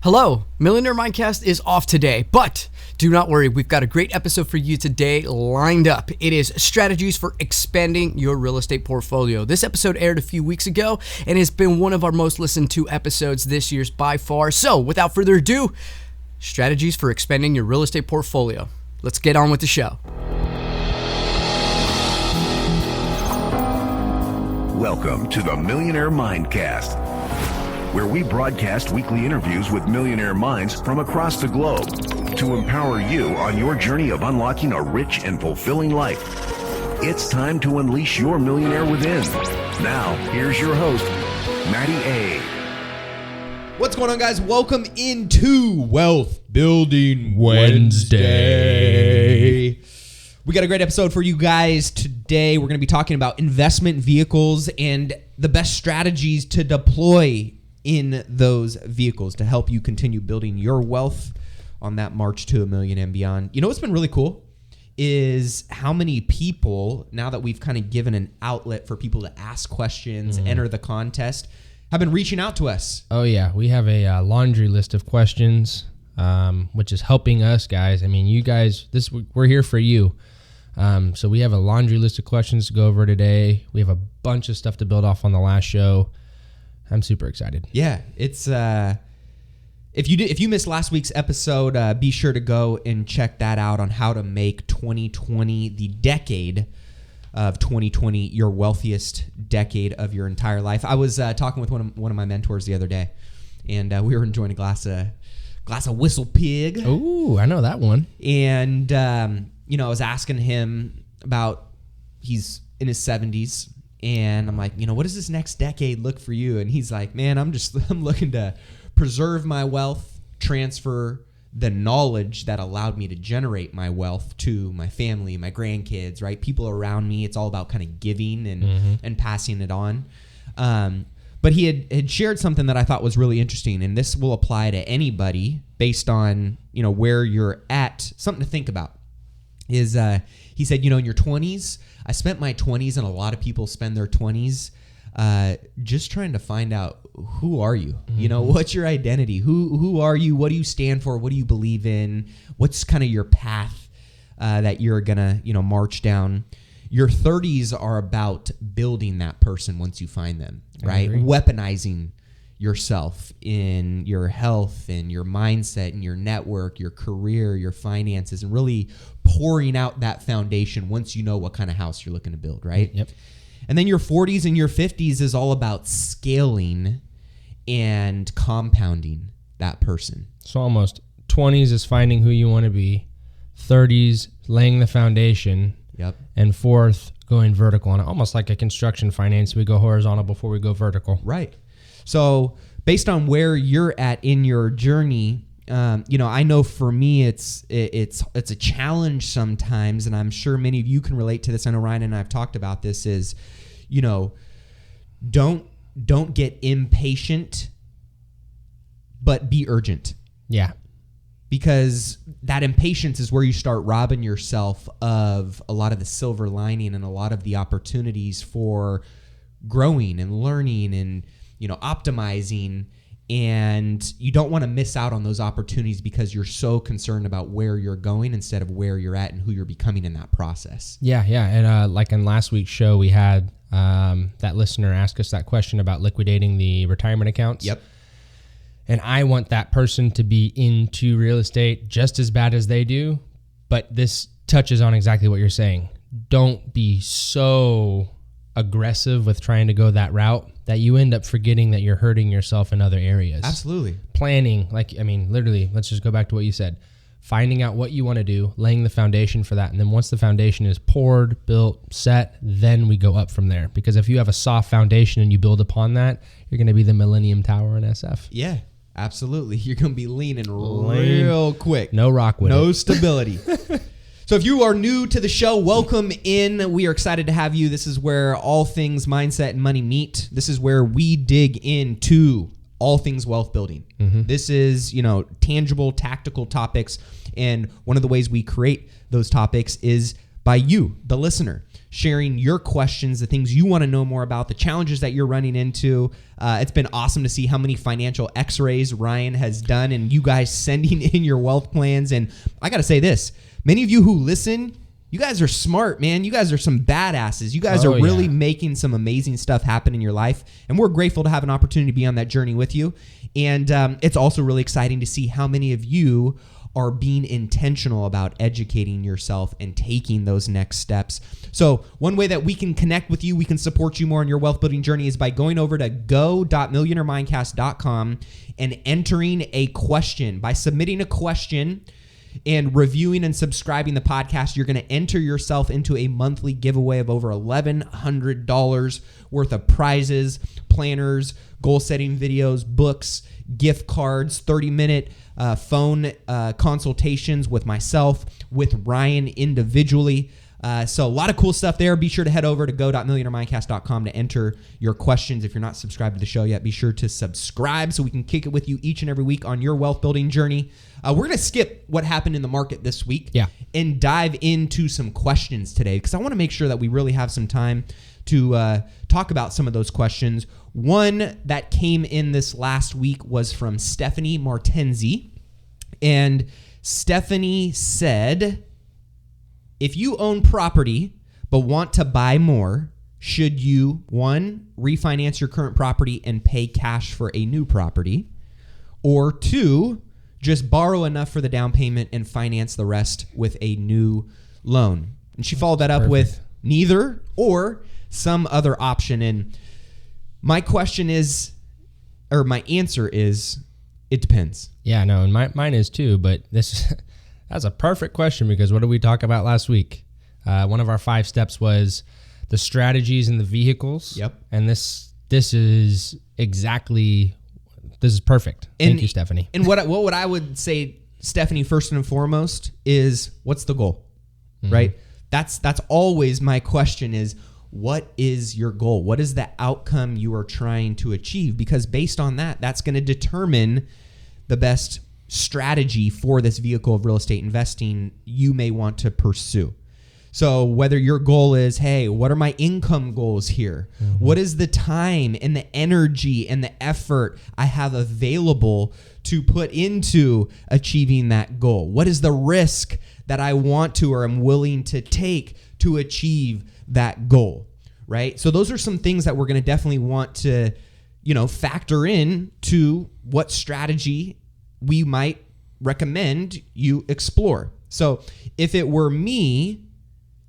Hello, Millionaire Mindcast is off today, but do not worry, we've got a great episode for you today lined up. It is strategies for expanding your real estate portfolio. This episode aired a few weeks ago and has been one of our most listened to episodes this year's by far. So without further ado, strategies for expanding your real estate portfolio. Let's get on with the show. Welcome to the Millionaire Mindcast, where we broadcast weekly interviews with millionaire minds from across the globe to empower you on your journey of unlocking a rich and fulfilling life. It's time to unleash your millionaire within. Now, here's your host, MattyA. What's going on, guys? Welcome into Wealth Building Wednesday. We got a great episode for you guys today. We're going to be talking about investment vehicles and the best strategies to deploy in those vehicles to help you continue building your wealth on that march to $1 million and beyond. You know what's been really cool is how many people, now that we've kind of given an outlet for people to ask questions, enter the contest, have been reaching out to us. Oh yeah, we have a laundry list of questions, which is helping us, guys. I mean, you guys, we're here for you. So we have a laundry list of questions to go over today. We have a bunch of stuff to build off on the last show. I'm super excited. Yeah, it's if you missed last week's episode, be sure to go and check that out on how to make 2020, the decade of 2020, your wealthiest decade of your entire life. I was talking with one of my mentors the other day, and we were enjoying a glass of Whistle Pig. Ooh, I know that one. And I was asking him about, he's in his 70s. And I'm like, what does this next decade look for you? And he's like, man, I'm looking to preserve my wealth, transfer the knowledge that allowed me to generate my wealth to my family, my grandkids, right? People around me. It's all about kind of giving and passing it on. But he had shared something that I thought was really interesting, and this will apply to anybody based on, where you're at. Something to think about is he said, in your 20s, I spent my 20s, and a lot of people spend their 20s just trying to find out, who are you? What's your identity? Who are you? What do you stand for? What do you believe in? What's kind of your path that you're gonna march down? Your 30s are about building that person once you find them, right? Weaponizing yourself in your health and your mindset and your network, your career, your finances, and really pouring out that foundation once you know what kind of house you're looking to build, right? Yep. And then your 40s and your 50s is all about scaling and compounding that person. So almost 20s is finding who you want to be, 30s laying the foundation, and fourth going vertical on it, almost like a construction finance. We go horizontal before we go vertical. Right. So based on where you're at in your journey, I know for me it's a challenge sometimes, and I'm sure many of you can relate to this. I know Ryan and I have talked about this. Is don't get impatient, but be urgent. Yeah. Because that impatience is where you start robbing yourself of a lot of the silver lining and a lot of the opportunities for growing and learning and optimizing, and you don't want to miss out on those opportunities because you're so concerned about where you're going instead of where you're at and who you're becoming in that process. Yeah. And like in last week's show, we had that listener ask us that question about liquidating the retirement accounts. Yep. And I want that person to be into real estate just as bad as they do, but this touches on exactly what you're saying. Don't be so aggressive with trying to go that route that you end up forgetting that you're hurting yourself in other areas. Absolutely. Planning, literally, let's just go back to what you said. Finding out what you want to do, laying the foundation for that. And then once the foundation is poured, built, set, then we go up from there. Because if you have a soft foundation and you build upon that, you're going to be the Millennium Tower in SF. Yeah, absolutely. You're going to be leaning real quick. No rock with it. No stability. So if you are new to the show, welcome in. We are excited to have you. This is where all things mindset and money meet. This is where we dig into all things wealth building. This is, tangible, tactical topics. And one of the ways we create those topics is by you, the listener. sharing your questions, the things you want to know more about, the challenges that you're running into. It's been awesome to see how many financial x-rays Ryan has done and you guys sending in your wealth plans. And I got to say this, many of you who listen, you guys are smart, man. You guys are some badasses. You guys are really making some amazing stuff happen in your life. And we're grateful to have an opportunity to be on that journey with you. And it's also really exciting to see how many of you are being intentional about educating yourself and taking those next steps. So one way that we can connect with you, we can support you more on your wealth building journey is by going over to go.millionairemindcast.com and entering a question. By submitting a question and reviewing and subscribing the podcast, you're going to enter yourself into a monthly giveaway of over $1,100 worth of prizes, planners, goal-setting videos, books, gift cards, 30-minute phone consultations with myself, with Ryan individually. So a lot of cool stuff there. Be sure to head over to go.millionairemindcast.com to enter your questions. If you're not subscribed to the show yet, be sure to subscribe so we can kick it with you each and every week on your wealth building journey. We're going to skip what happened in the market this week and dive into some questions today because I want to make sure that we really have some time to talk about some of those questions. One that came in this last week was from Stephanie Martenzi. And Stephanie said, if you own property but want to buy more, should you, 1, refinance your current property and pay cash for a new property? Or 2, just borrow enough for the down payment and finance the rest with a new loan? And she followed that up with neither or some other option. And my question is, or my answer is, it depends. Yeah, no, and mine is too, but that's a perfect question because what did we talk about last week? One of our 5 steps was the strategies and the vehicles. Yep. And this is perfect. Thank you, Stephanie. And what I would say, Stephanie, first and foremost, is what's the goal, right? That's always my question is, what is your goal? What is the outcome you are trying to achieve? Because based on that, that's going to determine the best strategy for this vehicle of real estate investing you may want to pursue. So whether your goal is, hey, what are my income goals here? What is the time and the energy and the effort I have available to put into achieving that goal? What is the risk that I want to or am willing to take to achieve that goal, right? So those are some things that we're going to definitely want to, factor in to what strategy we might recommend you explore. So if it were me,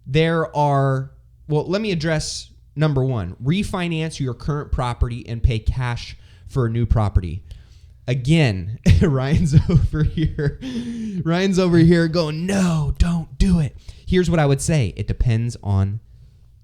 let me address number 1, refinance your current property and pay cash for a new property. Again, Ryan's over here going, no, don't do it. Here's what I would say. It depends on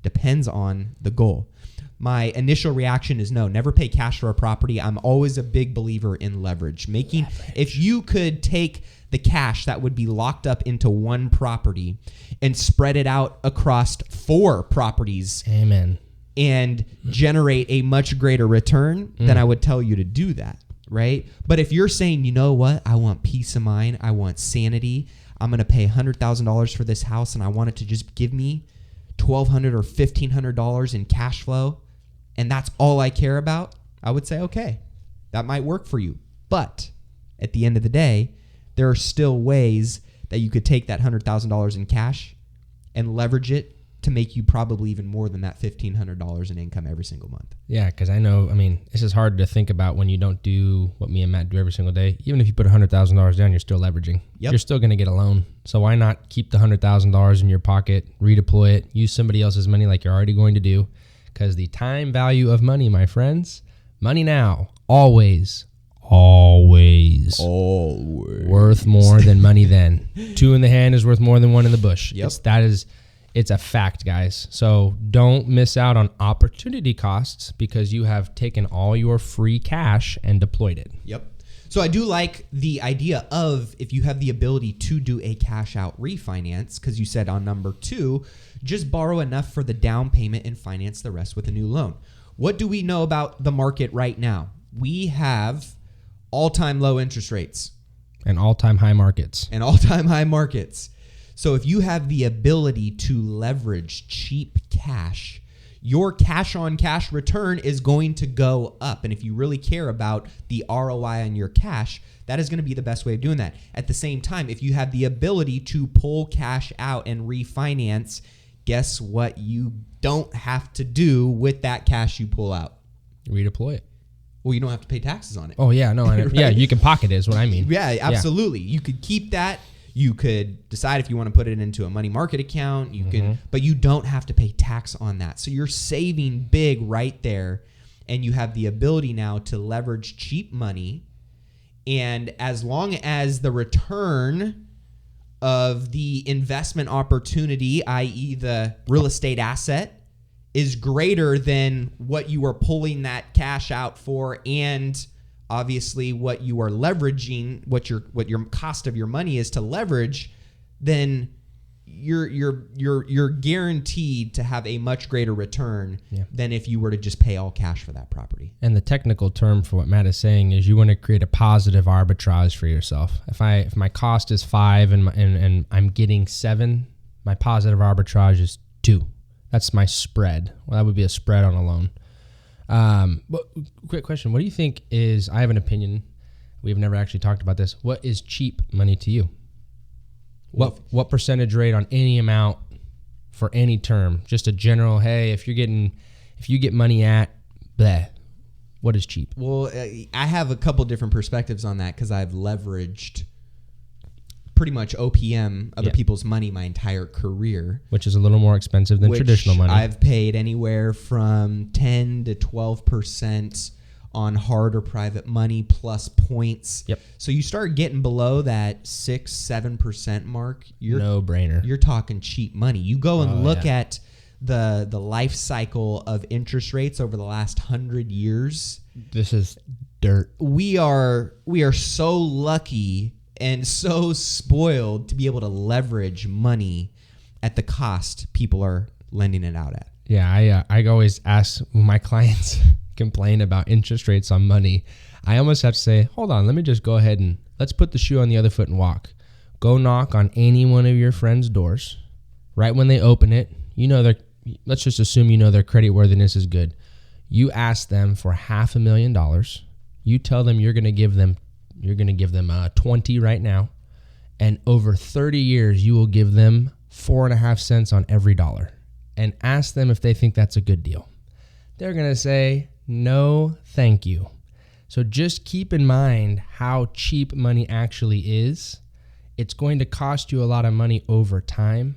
the goal. My initial reaction is no, never pay cash for a property. I'm always a big believer in leverage. If you could take the cash that would be locked up into one property and spread it out across 4 properties. Amen. And generate a much greater return, then I would tell you to do that, right? But if you're saying, you know what, I want peace of mind, I want sanity, I'm going to pay $100,000 for this house and I want it to just give me $1,200 or $1,500 in cash flow, and that's all I care about, I would say, okay, that might work for you. But at the end of the day, there are still ways that you could take that $100,000 in cash and leverage it to make you probably even more than that $1,500 in income every single month. Yeah, because this is hard to think about when you don't do what me and Matt do every single day. Even if you put $100,000 down, you're still leveraging. Yep. You're still going to get a loan. So why not keep the $100,000 in your pocket, redeploy it, use somebody else's money like you're already going to do? Because the time value of money, my friends, money now, always worth more than money then. 2 in the hand is worth more than 1 in the bush. Yep. It's a fact, guys. So don't miss out on opportunity costs because you have taken all your free cash and deployed it. Yep. So I do like the idea of if you have the ability to do a cash out refinance, because you said on number 2, just borrow enough for the down payment and finance the rest with a new loan. What do we know about the market right now? We have all-time low interest rates. And all-time high markets. So if you have the ability to leverage cheap cash, your cash on cash return is going to go up. And if you really care about the ROI on your cash, that is going to be the best way of doing that. At the same time, if you have the ability to pull cash out and refinance, guess what you don't have to do with that cash you pull out? Redeploy it. Well, you don't have to pay taxes on it. Oh, yeah. No, Right? yeah, you can pocket it is what I mean. Yeah, absolutely. You could keep that. You could decide if you want to put it into a money market account. You can, but you don't have to pay tax on that. So you're saving big right there, and you have the ability now to leverage cheap money. And as long as the return of the investment opportunity, i.e. the real estate asset, is greater than what you are pulling that cash out for, and obviously what you are leveraging, what your cost of your money is to leverage, then you're guaranteed to have a much greater return than if you were to just pay all cash for that property. And the technical term for what Matt is saying is you want to create a positive arbitrage for yourself. If my cost is 5 and I'm getting 7, my positive arbitrage is 2. That's my spread. Well, that would be a spread on a loan. But quick question. What do you think is, I have an opinion. We've never actually talked about this. What is cheap money to you? What percentage rate on any amount for any term? Just a general, hey, if you get money at bleh, what is cheap? Well, I have a couple different perspectives on that because I've leveraged pretty much OPM, other people's money, my entire career. Which is a little more expensive than traditional money. I've paid anywhere from 10 to 12% on hard or private money plus points. Yep. So you start getting below that 6-7% mark. No brainer. You're talking cheap money. You go and look at the life cycle of interest rates over the last 100 years. This is dirt. We are so lucky and so spoiled to be able to leverage money at the cost people are lending it out at. Yeah, I always ask when my clients complain about interest rates on money, I almost have to say, hold on, let me just go ahead and let's put the shoe on the other foot and walk. Go knock on any one of your friends' doors. Right when they open it, let's just assume their credit worthiness is good. You ask them for $500,000. You tell them you're going to give them 20 right now, and over 30 years you will give them 4.5 cents on every dollar, and ask them if they think that's a good deal. They're going to say, no, thank you. So just keep in mind how cheap money actually is. It's going to cost you a lot of money over time,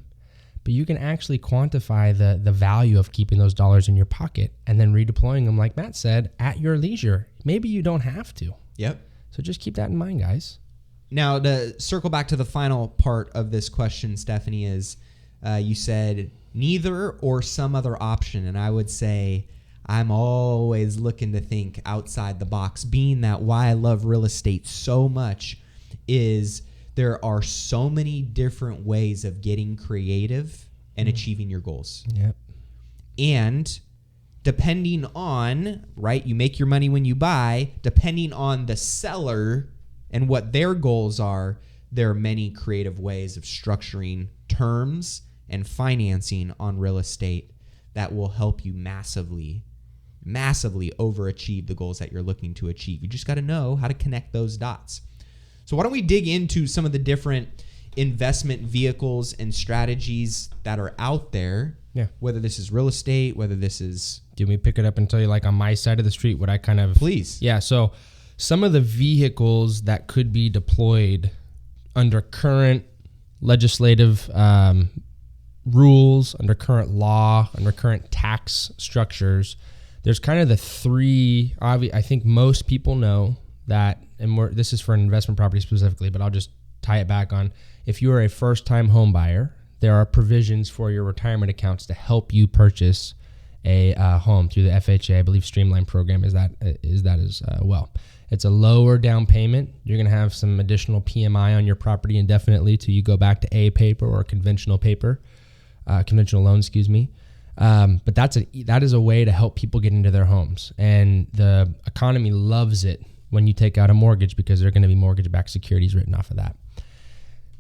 but you can actually quantify the value of keeping those dollars in your pocket and then redeploying them, like Matt said, at your leisure. Maybe you don't have to. Yep. So just keep that in mind, guys. Now, to circle back to the final part of this question, Stephanie, is you said neither or some other option. And I would say I'm always looking to think outside the box, being that why I love real estate so much is there are so many different ways of getting creative and achieving your goals. Yep. And depending on, right, you make your money when you buy, depending on the seller and what their goals are, there are many creative ways of structuring terms and financing on real estate that will help you massively overachieve the goals that you're looking to achieve. You just got to know how to connect those dots. So why don't we dig into some of the different investment vehicles and strategies that are out there, whether this is real estate, whether this is... Do we pick it up and tell you, like, on my side of the street, what I kind of... Please. Yeah, so some of the vehicles that could be deployed under current legislative rules, under current law, under current tax structures, there's kind of the 3, I think most people know that, and this is for an investment property specifically, but I'll just tie it back on, if you are a first-time home buyer, there are provisions for your retirement accounts to help you purchase a home through the FHA. I believe Streamline program is that as well. It's a lower down payment. You're going to have some additional PMI on your property indefinitely till you go back to A paper or conventional loan, excuse me. But that is a way to help people get into their homes, and the economy loves it when you take out a mortgage because there are going to be mortgage-backed securities written off of that.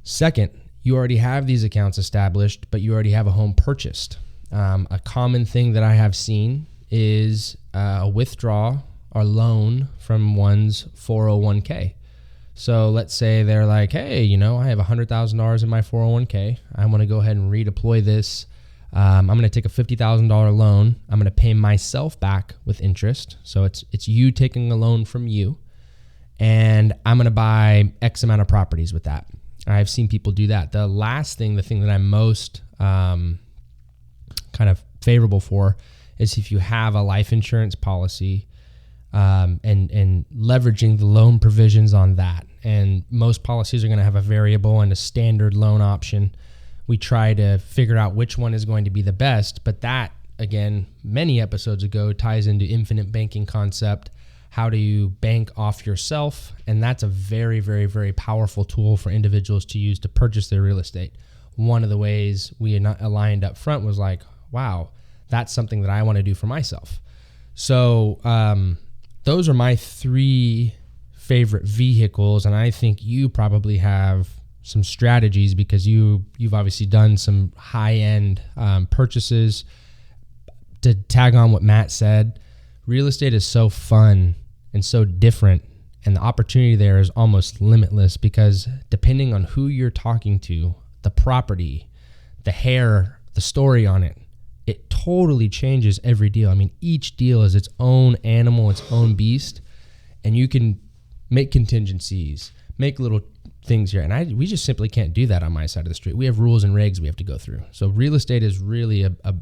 Second, you already have these accounts established, but you already have a home purchased. A common thing that I have seen is a withdrawal or loan from one's 401k. So let's say they're like, hey, I have $100,000 in my 401k. I want to go ahead and redeploy this. I'm going to take a $50,000 loan. I'm going to pay myself back with interest. So it's you taking a loan from you, and I'm going to buy X amount of properties with that. I've seen people do that. The thing that I'm most kind of favorable for is if you have a life insurance policy and leveraging the loan provisions on that. And most policies are going to have a variable and a standard loan option. We try to figure out which one is going to be the best, but that, again, many episodes ago ties into infinite banking concept. How do you bank off yourself? And that's a very, very, very powerful tool for individuals to use to purchase their real estate. One of the ways we aligned up front was like, wow, that's something that I want to do for myself. So those are my 3 favorite vehicles, and I think you probably have some strategies because you've obviously done some high-end purchases. To tag on what Matt said, real estate is so fun and so different, and the opportunity there is almost limitless because depending on who you're talking to, the property, the hair, the story on it, it totally changes every deal. I mean, each deal is its own animal, its own beast, and you can make contingencies, make little things here. And we just simply can't do that on my side of the street. We have rules and regs we have to go through. So real estate is really a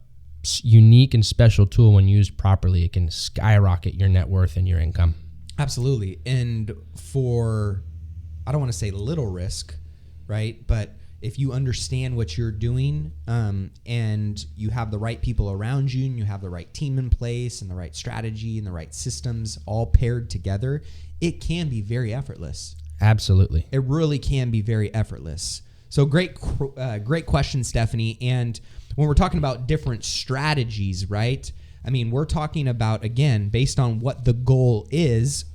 unique and special tool when used properly. It can skyrocket your net worth and your income. Absolutely. And for, I don't want to say little risk, right? But if you understand what you're doing and you have the right people around you and you have the right team in place and the right strategy and the right systems all paired together, it can be very effortless. Absolutely. It really can be very effortless. So great question, Stephanie. And when we're talking about different strategies, right? I mean, we're talking about, again, based on what the goal is,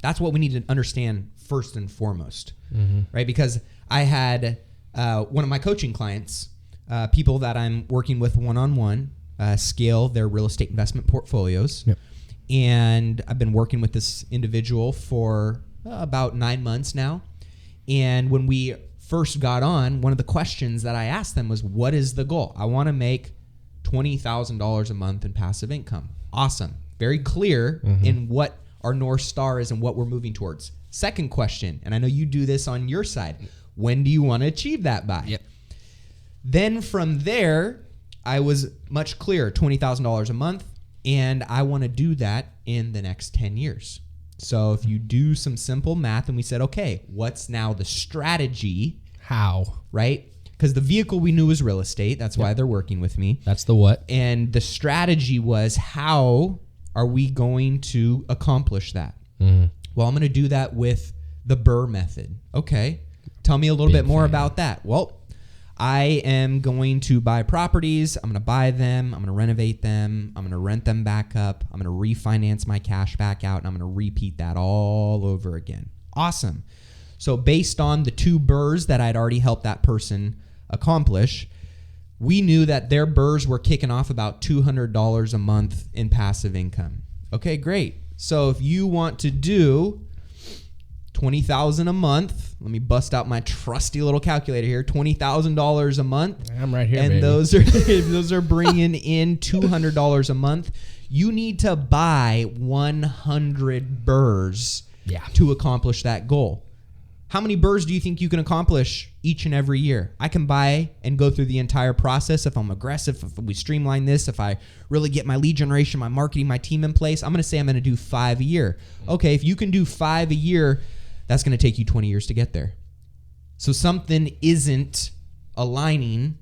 that's what we need to understand first and foremost, right? Because I had one of my coaching clients, people that I'm working with one-on-one, scale their real estate investment portfolios. Yep. And I've been working with this individual for about 9 months now. And when we first got on, one of the questions that I asked them was, what is the goal? I want to make $20,000 a month in passive income. Awesome. Very clear in what our North Star is and what we're moving towards. Second question, and I know you do this on your side. When do you want to achieve that by? Yep. Then from there, I was much clearer, $20,000 a month, and I want to do that in the next 10 years. So if you do some simple math and we said, okay, what's now the strategy? How? Right? Because the vehicle we knew was real estate. That's why they're working with me. That's the what. And the strategy was, how are we going to accomplish that? Well, I'm going to do that with the Burr method. Okay. Tell me a little bit more about that. Well, I am going to buy properties. I'm going to buy them. I'm going to renovate them. I'm going to rent them back up. I'm going to refinance my cash back out, and I'm going to repeat that all over again. Awesome. So based on the 2 Burrs that I'd already helped that person accomplish, we knew that their Burrs were kicking off about $200 a month in passive income. Okay, great. So if you want to do $20,000 a month, let me bust out my trusty little calculator here. $20,000 a month. I'm right here, and baby. those are bringing in $200 a month. You need to buy 100 Burrs to accomplish that goal. How many Burrs do you think you can accomplish each and every year? I can buy and go through the entire process if I'm aggressive, if we streamline this, if I really get my lead generation, my marketing, my team in place. I'm going to say I'm going to do 5 a year. Okay, if you can do 5 a year, that's going to take you 20 years to get there. So something isn't aligning,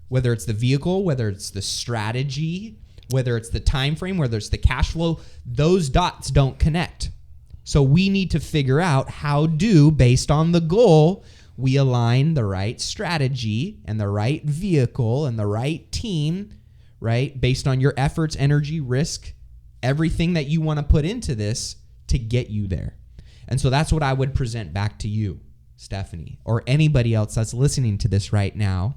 whether it's the vehicle, whether it's the strategy, whether it's the time frame, whether it's the cash flow, those dots don't connect. So we need to figure out based on the goal, we align the right strategy and the right vehicle and the right team, right? Based on your efforts, energy, risk, everything that you want to put into this to get you there. And so that's what I would present back to you. Stephanie, or anybody else that's listening to this right now,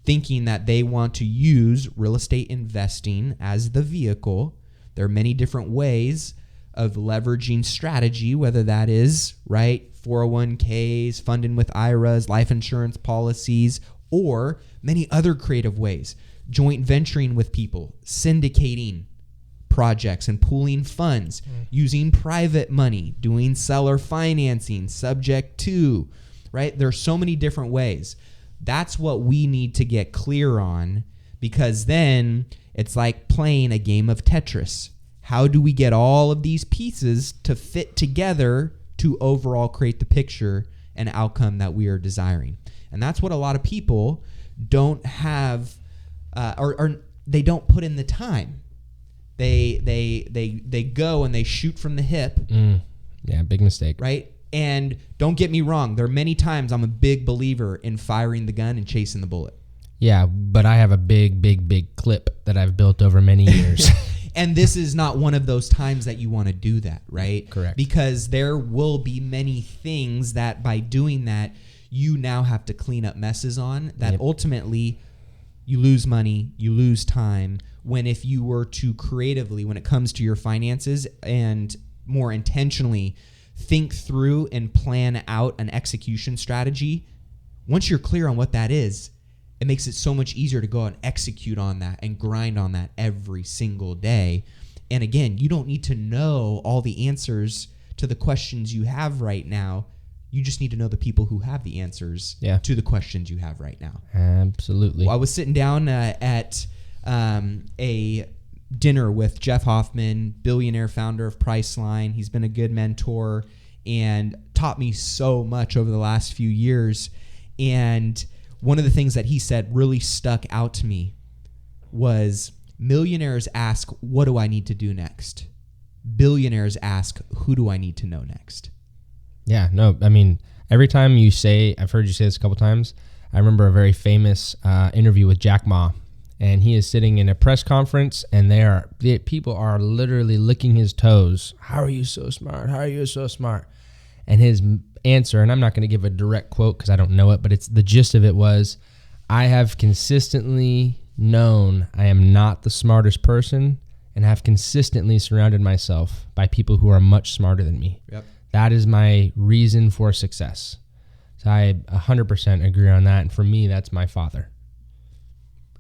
thinking that they want to use real estate investing as the vehicle, there are many different ways of leveraging strategy, whether that is, right, 401ks, funding with IRAs, life insurance policies, or many other creative ways. Joint venturing with people, syndicating projects and pooling funds, using private money, doing seller financing, subject to, right? There's so many different ways. That's what we need to get clear on, because then it's like playing a game of Tetris. How do we get all of these pieces to fit together to overall create the picture and outcome that we are desiring? And that's what a lot of people don't have, or they don't put in the time. They go and they shoot from the hip. Yeah, big mistake. Right? And don't get me wrong, there are many times I'm a big believer in firing the gun and chasing the bullet. Yeah, but I have a big clip that I've built over many years. And this is not one of those times that you want to do that, right? Correct. Because there will be many things that by doing that, you now have to clean up messes on that ultimately you lose money, you lose time. When if you were to creatively, when it comes to your finances and more intentionally think through and plan out an execution strategy, once you're clear on what that is, it makes it so much easier to go and execute on that and grind on that every single day. And again, you don't need to know all the answers to the questions you have right now. You just need to know the people who have the answers to the questions you have right now. Absolutely. Well, I was sitting down at a dinner with Jeff Hoffman, billionaire founder of Priceline. He's been a good mentor and taught me so much over the last few years. And one of the things that he said really stuck out to me was millionaires ask, what do I need to do next? Billionaires ask, who do I need to know next? Yeah, no, I mean, every time you say, I've heard you say this a couple times, I remember a very famous interview with Jack Ma, and he is sitting in a press conference, and people are literally licking his toes. How are you so smart? How are you so smart? And his answer, and I'm not going to give a direct quote because I don't know it, but it's the gist of it was, I have consistently known I am not the smartest person and have consistently surrounded myself by people who are much smarter than me. Yep. That is my reason for success. So I 100% agree on that. And for me, that's my father.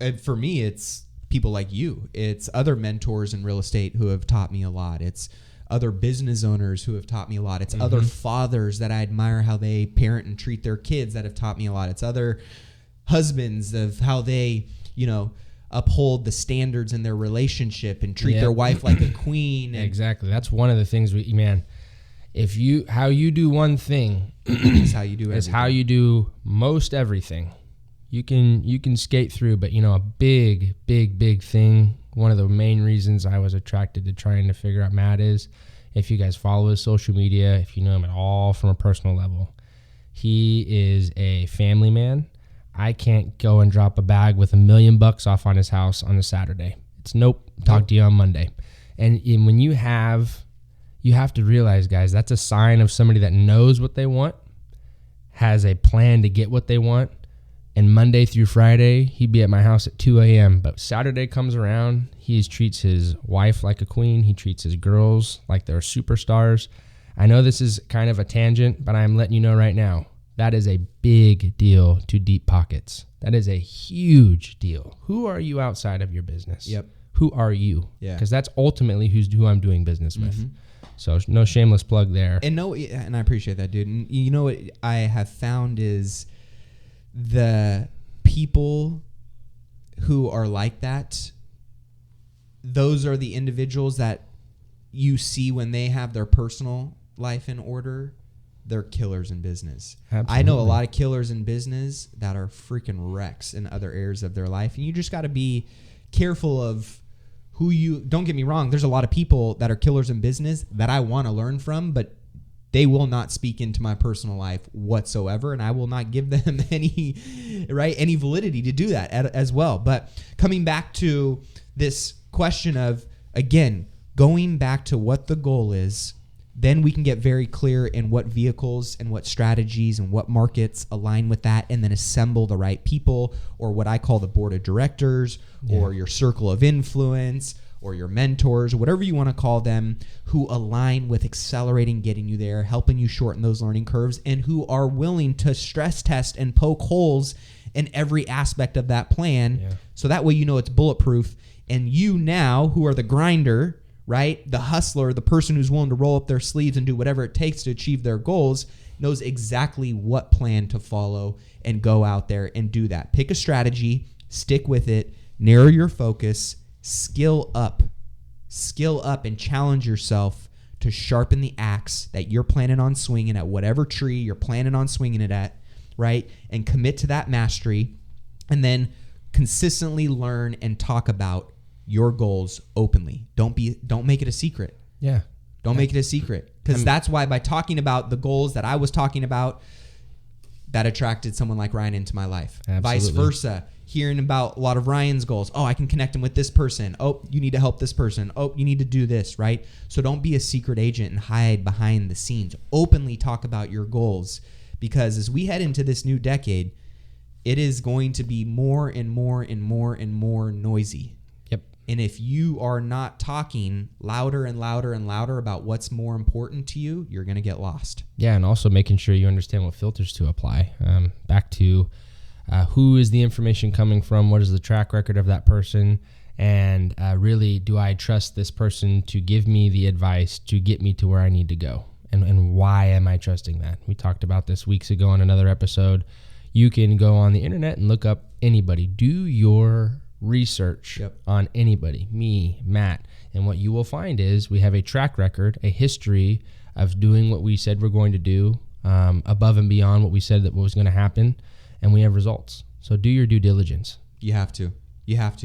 And for me, it's people like you. It's other mentors in real estate who have taught me a lot. It's other business owners who have taught me a lot. It's other fathers that I admire how they parent and treat their kids that have taught me a lot. It's other husbands of how they, uphold the standards in their relationship and treat their wife like a queen. And exactly. That's one of the things how you do one thing is how you do everything. Is how you do most everything. You can skate through, but a big thing. One of the main reasons I was attracted to trying to figure out Matt is, if you guys follow his social media, if you know him at all from a personal level, he is a family man. I can't go and drop a bag with $1 million off on his house on a Saturday. It's nope. Talk to you on Monday. And when you have to realize, guys, that's a sign of somebody that knows what they want, has a plan to get what they want. And Monday through Friday, he'd be at my house at 2 a.m. But Saturday comes around, he treats his wife like a queen. He treats his girls like they're superstars. I know this is kind of a tangent, but I'm letting you know right now, that is a big deal to deep pockets. That is a huge deal. Who are you outside of your business? Yep. Who are you? Yeah. Because that's ultimately who I'm doing business with. So no shameless plug there. And I appreciate that, dude. And you know what I have found is the people who are like that, those are the individuals that you see when they have their personal life in order. They're killers in business. Absolutely. I know a lot of killers in business that are freaking wrecks in other areas of their life. And you just got to be careful of who you, don't get me wrong, there's a lot of people that are killers in business that I want to learn from, but they will not speak into my personal life whatsoever, and I will not give them any validity to do that as well. But coming back to this question of, again, going back to what the goal is, Then we can get very clear in what vehicles and what strategies and what markets align with that, and then assemble the right people, or what I call the board of directors, or your circle of influence, or your mentors, or whatever you want to call them, who align with accelerating, getting you there, helping you shorten those learning curves, and who are willing to stress test and poke holes in every aspect of that plan. So that way you know it's bulletproof. And you now, who are the grinder, right? The hustler, the person who's willing to roll up their sleeves and do whatever it takes to achieve their goals, knows exactly what plan to follow and go out there and do that. Pick a strategy, stick with it, narrow your focus, skill up and challenge yourself to sharpen the axe that you're planning on swinging at whatever tree you're planning on swinging it at, right? And commit to that mastery, and then consistently learn and talk about your goals openly. Don't make it a secret. Don't make it a secret, because that's why by talking about the goals that I was talking about, that attracted someone like Ryan into my life. Vice versa, hearing about a lot of Ryan's goals. Oh, I can connect him with this person. Oh, you need to help this person. Oh, you need to do this, right? So don't be a secret agent and hide behind the scenes. Openly talk about your goals, because as we head into this new decade, it is going to be more and more and more and more noisy. And if you are not talking louder and louder and louder about what's more important to you, you're going to get lost. Yeah, and also making sure you understand what filters to apply. Back to who is the information coming from? What is the track record of that person? And really, do I trust this person to give me the advice to get me to where I need to go? And why am I trusting that? We talked about this weeks ago on another episode. You can go on the internet and look up anybody. Do your research on anybody, me, Matt, and what you will find is we have a track record, a history of doing what we said we're going to do, above and beyond what we said that was going to happen, and we have results. So do your due diligence. You have to,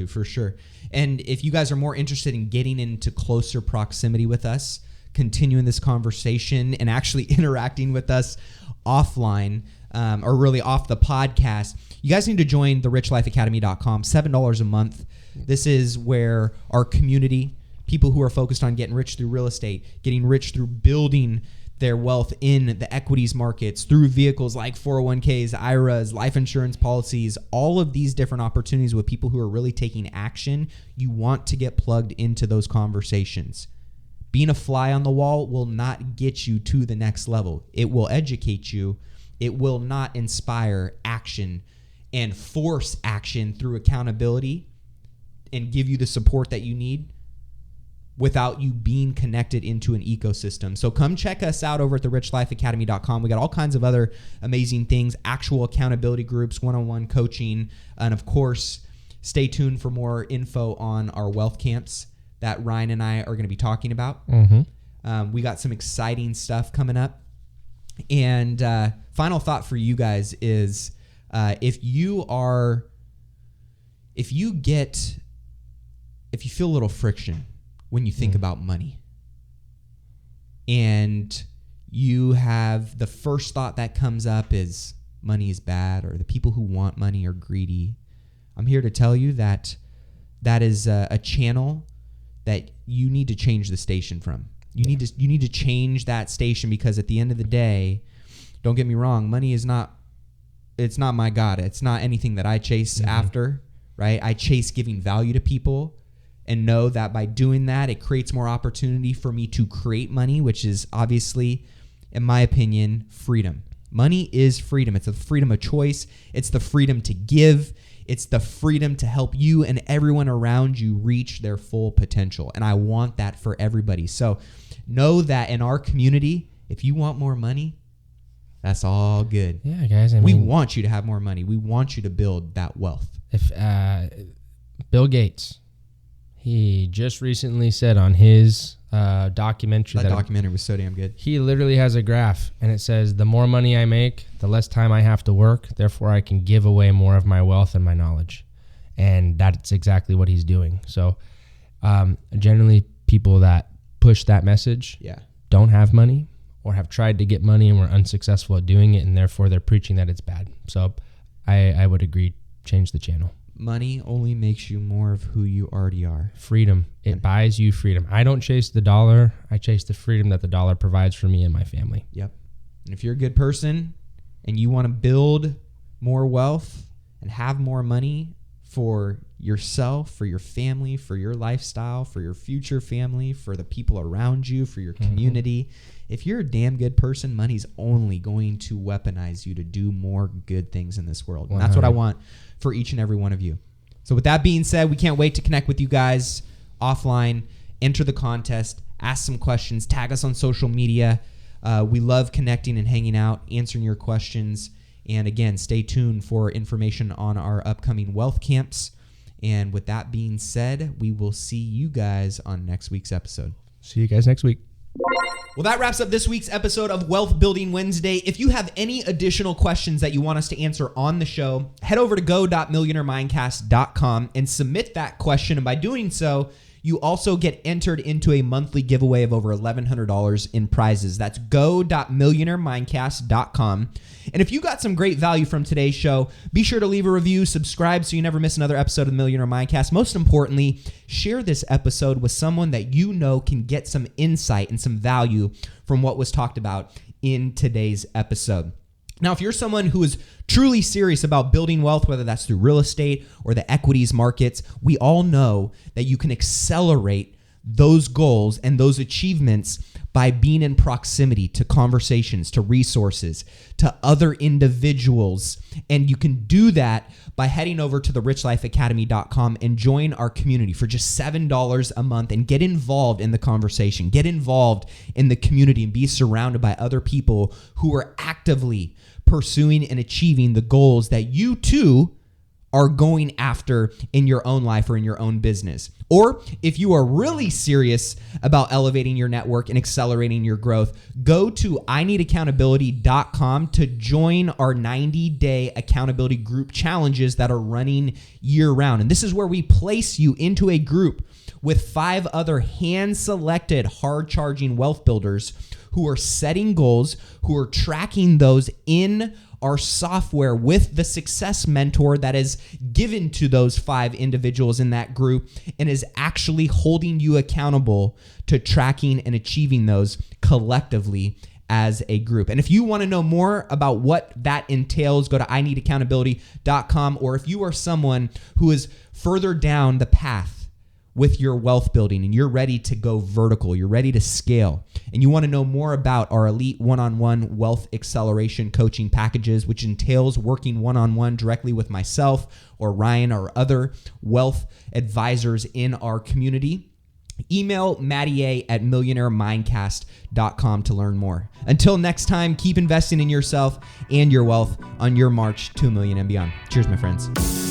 for sure. And if you guys are more interested in getting into closer proximity with us, continuing this conversation and actually interacting with us offline, or really off the podcast, you guys need to join therichlifeacademy.com, $7 a month. This is where our community, people who are focused on getting rich through real estate, getting rich through building their wealth in the equities markets, through vehicles like 401ks, IRAs, life insurance policies, all of these different opportunities with people who are really taking action. You want to get plugged into those conversations. Being a fly on the wall will not get you to the next level. It will educate you. It will not inspire action and force action through accountability and give you the support that you need without you being connected into an ecosystem. So come check us out over at therichlifeacademy.com. We got all kinds of other amazing things, actual accountability groups, one-on-one coaching, and of course, stay tuned for more info on our wealth camps that Ryan and I are going to be talking about. We got some exciting stuff coming up. And final thought for you guys is if you feel a little friction when you think about money, and you have the first thought that comes up is money is bad, or the people who want money are greedy, I'm here to tell you that that is a channel that you need to change the station from. You need to change that station, because at the end of the day, don't get me wrong, money is not my God. It's not anything that I chase after, right? I chase giving value to people, and know that by doing that, it creates more opportunity for me to create money, which is obviously, in my opinion, freedom. Money is freedom. It's the freedom of choice. It's the freedom to give. It's the freedom to help you and everyone around you reach their full potential. And I want that for everybody. So know that in our community, if you want more money, that's all good. Yeah, guys. We want you to have more money. We want you to build that wealth. If Bill Gates, he just recently said on his documentary. That documentary was so damn good. He literally has a graph, and it says, the more money I make, the less time I have to work. Therefore, I can give away more of my wealth and my knowledge. And that's exactly what he's doing. So generally, people that push that message don't have money, or have tried to get money and were unsuccessful at doing it, and therefore they're preaching that it's bad. So I would agree, change the channel. money only makes you more of who you already are. Freedom. It buys you freedom. I don't chase the dollar. I chase the freedom that the dollar provides for me and my family. Yep. And if you're a good person and you want to build more wealth and have more money for yourself, for your family, for your lifestyle, for your future family, for the people around you, for your community, if you're a damn good person, money's only going to weaponize you to do more good things in this world. And that's what I want for each and every one of you. So with that being said, we can't wait to connect with you guys offline, enter the contest, ask some questions, tag us on social media. We love connecting and hanging out, answering your questions. And again, stay tuned for information on our upcoming wealth camps. And with that being said, we will see you guys on next week's episode. See you guys next week. Well, that wraps up this week's episode of Wealth Building Wednesday. If you have any additional questions that you want us to answer on the show, head over to go.millionairemindcast.com and submit that question. And by doing so, you also get entered into a monthly giveaway of over $1,100 in prizes. That's go.millionairemindcast.com. And if you got some great value from today's show, be sure to leave a review, subscribe so you never miss another episode of the Millionaire Mindcast. Most importantly, share this episode with someone that you know can get some insight and some value from what was talked about in today's episode. Now, if you're someone who is truly serious about building wealth, whether that's through real estate or the equities markets, we all know that you can accelerate those goals and those achievements by being in proximity to conversations, to resources, to other individuals. And you can do that by heading over to therichlifeacademy.com and join our community for just $7 a month and get involved in the conversation, get involved in the community and be surrounded by other people who are actively pursuing and achieving the goals that you too are going after in your own life or in your own business. Or if you are really serious about elevating your network and accelerating your growth, go to ineedaccountability.com to join our 90-day accountability group challenges that are running year-round. And this is where we place you into a group with 5 other hand-selected, hard-charging wealth builders who are setting goals, who are tracking those in our software with the success mentor that is given to those 5 individuals in that group and is actually holding you accountable to tracking and achieving those collectively as a group. And if you want to know more about what that entails, go to ineedaccountability.com. Or if you are someone who is further down the path with your wealth building and you're ready to go vertical, you're ready to scale, and you want to know more about our elite one-on-one wealth acceleration coaching packages, which entails working one-on-one directly with myself or Ryan or other wealth advisors in our community, email MattyA at millionairemindcast.com to learn more. Until next time, keep investing in yourself and your wealth on your march to $1 million and beyond. Cheers, my friends.